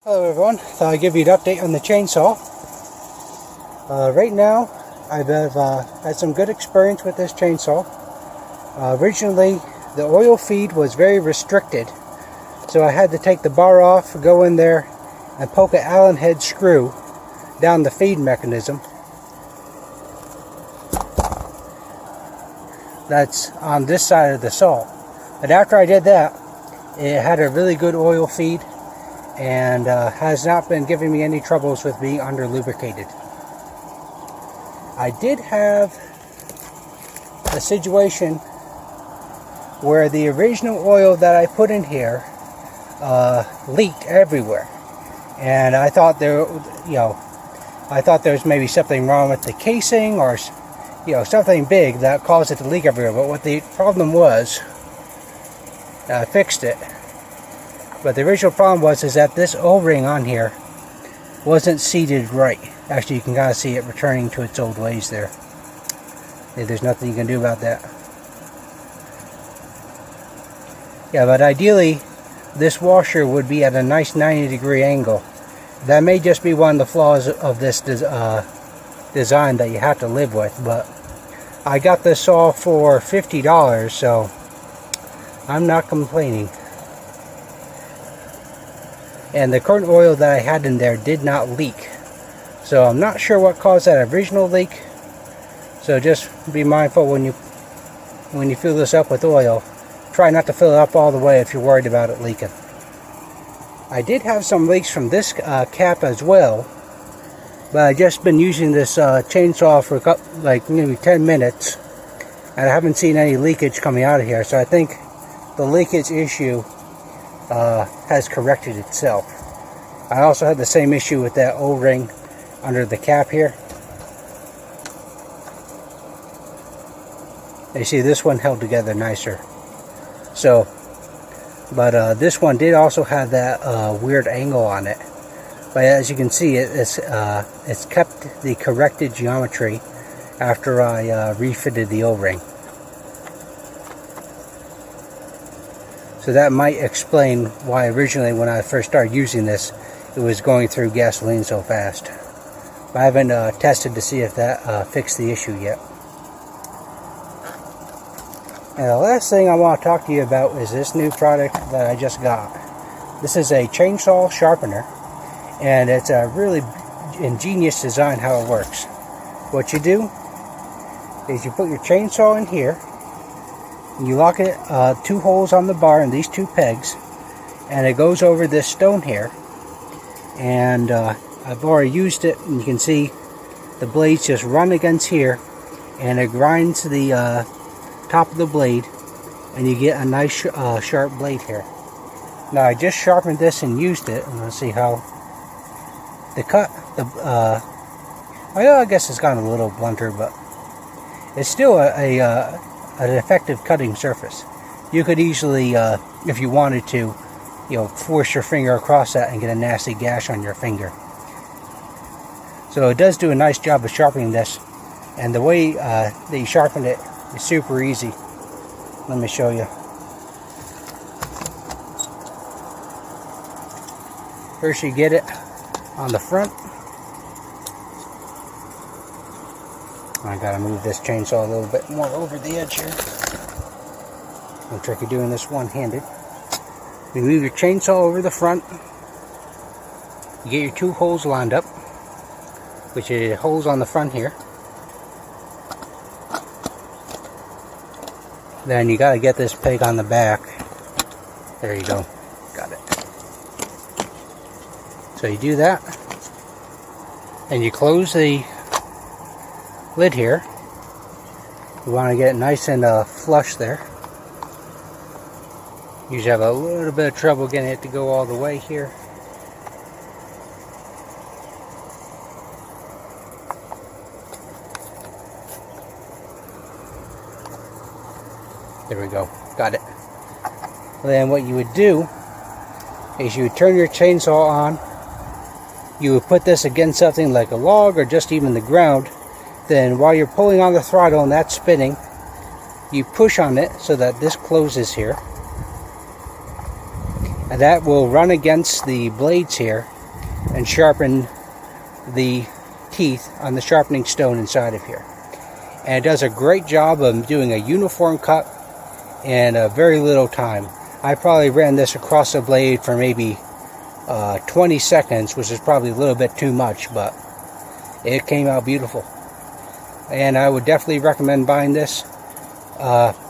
Hello everyone, thought I'd give you an update on the chainsaw. Right now, I've had some good experience with this chainsaw. Originally, the oil feed was very restricted, so I had to take the bar off, go in there, and poke an Allen head screw down the feed mechanism. That's on this side of the saw. But after I did that, it had a really good oil feed and has not been giving me any troubles with being under lubricated. I did have a situation where the original oil that I put in here leaked everywhere, and I thought there was maybe something wrong with the casing, or something big that caused it to leak everywhere. But what the problem was, I fixed it. But the original problem was that this O-ring on here wasn't seated right. Actually, you can kind of see it returning to its old ways there. There's nothing you can do about that. Yeah, but ideally, this washer would be at a nice 90-degree angle. That may just be one of the flaws of this design that you have to live with. But I got this saw for $50, so I'm not complaining. And the current oil that I had in there did not leak, so I'm not sure what caused that original leak. So just be mindful when you fill this up with oil. Try not to fill it up all the way if you're worried about it leaking. I did have some leaks from this cap as well, but I've just been using this chainsaw for like maybe 10 minutes, and I haven't seen any leakage coming out of here. So I think the leakage issue has corrected itself. I also had the same issue with that O-ring under the cap here. You see, this one held together nicer. So, but this one did also have that weird angle on it. But as you can see, it's kept the corrected geometry after I refitted the O-ring. So that might explain why originally when I first started using this, it was going through gasoline so fast. But I haven't tested to see if that fixed the issue yet. And the last thing I want to talk to you about is this new product that I just got. This is a chainsaw sharpener, and it's a really ingenious design how it works. What you do is you put your chainsaw in here, you lock it 2 holes on the bar and these 2 pegs, and it goes over this stone here. And I've already used it, and you can see the blades just run against here, and it grinds the top of the blade, and you get a nice sharp blade here. Now I just sharpened this and used it, and let's see how the cut. I guess it's gotten a little blunter, but it's still an effective cutting surface. You could easily, if you wanted to, force your finger across that and get a nasty gash on your finger. So it does do a nice job of sharpening this, and the way that you sharpen it is super easy. Let me show you. First you get it on the front. I gotta move this chainsaw a little bit more over the edge here. No trick of doing this one-handed. You move your chainsaw over the front. You get your 2 holes lined up, which are holes on the front here. Then you gotta get this peg on the back. There you go. Got it. So you do that, and you close the lid here. You want to get it nice and flush there. Usually have a little bit of trouble getting it to go all the way here. There we go. Got it. Then what you would do is you would turn your chainsaw on. You would put this against something like a log or just even the ground. Then while you're pulling on the throttle and that's spinning, you push on it so that this closes here. And that will run against the blades here and sharpen the teeth on the sharpening stone inside of here. And it does a great job of doing a uniform cut in a very little time. I probably ran this across the blade for maybe 20 seconds, which is probably a little bit too much, but it came out beautiful. And I would definitely recommend buying this.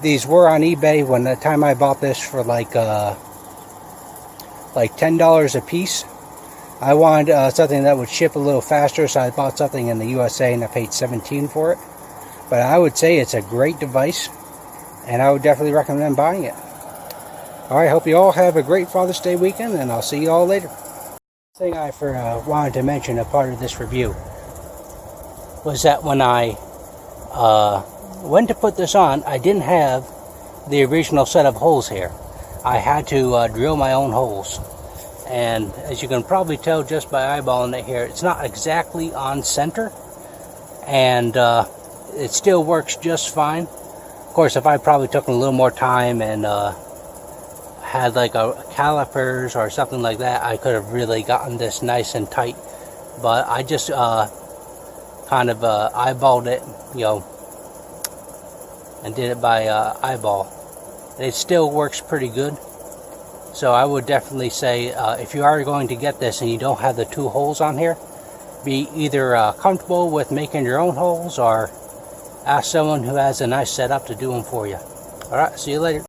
These were on eBay when the time I bought this for like $10 a piece. I wanted something that would ship a little faster, so I bought something in the USA and I paid $17 for it. But I would say it's a great device, and I would definitely recommend buying it. Alright, hope you all have a great Father's Day weekend, and I'll see you all later. Thing I wanted to mention, a part of this review, was that when I went to put this on, I didn't have the original set of holes here. I had to drill my own holes. And as you can probably tell just by eyeballing it here, it's not exactly on center. And it still works just fine. Of course, if I probably took a little more time and had like a calipers or something like that, I could have really gotten this nice and tight. But I just kind of eyeballed it, you know, and did it by eyeball. It still works pretty good. So I would definitely say if you are going to get this and you don't have the two holes on here, be either comfortable with making your own holes or ask someone who has a nice setup to do them for you. Alright, see you later.